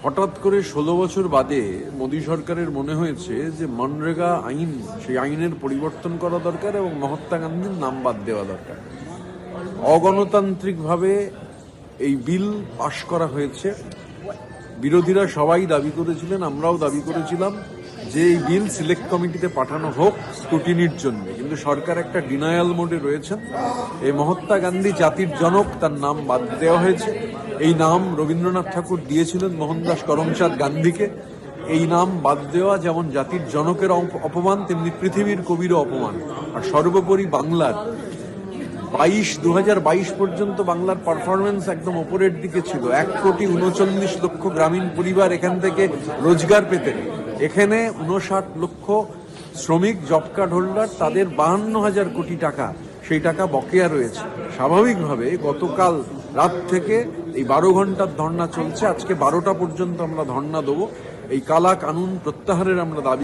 হঠাৎ করে 16 বছর বাদে মোদী সরকারের মনে হয়েছে যে মনরেগা আইন, সেই আইনের পরিবর্তন করা দরকার এবং মহাত্মা গান্ধীর নাম বাদ দেওয়া দরকার। অগণতান্ত্রিকভাবে এই বিল পাশ করা হয়েছে। বিরোধীরা সবাই দাবি করেছিলেন, আমরাও দাবি করেছিলাম যে এই বিল সিলেক্ট কমিটিতে পাঠানো হোক স্ক্রুটিনির জন্য, কিন্তু সরকার একটা ডিনায়াল মোডে রয়েছেন। এই মহাত্মা গান্ধী জাতির জনক, তার নাম বাদ দেওয়া হয়েছে। এই নাম রবীন্দ্রনাথ ঠাকুর দিয়েছিলেন মোহনদাস করমচাঁদ গান্ধীকে। এই নাম বাদ দেওয়া যেমন জাতির জনকের অপমান, তেমনি পৃথিবীর কবিরও অপমান। আর সর্বোপরি বাংলার 2022 পর্যন্ত বাংলার পারফরমেন্স একদম ওপরের দিকে ছিল। 1,39,00,000 গ্রামীণ পরিবার এখান থেকে রোজগার পেতেন। এখানে 59 লক্ষ শ্রমিক জব কার্ড হোল্ডার, তাদের 52,000 কোটি টাকা, সেই টাকা বকেয়া রয়েছে। স্বাভাবিকভাবে গতকাল রাত থেকে এই 12 ঘন্টার ধর্ণা চলছে। আজকে 12টা পর্যন্ত আমরা ধর্ণা দেবো। এই কালা কানুন প্রত্যাহারের আমরা দাবি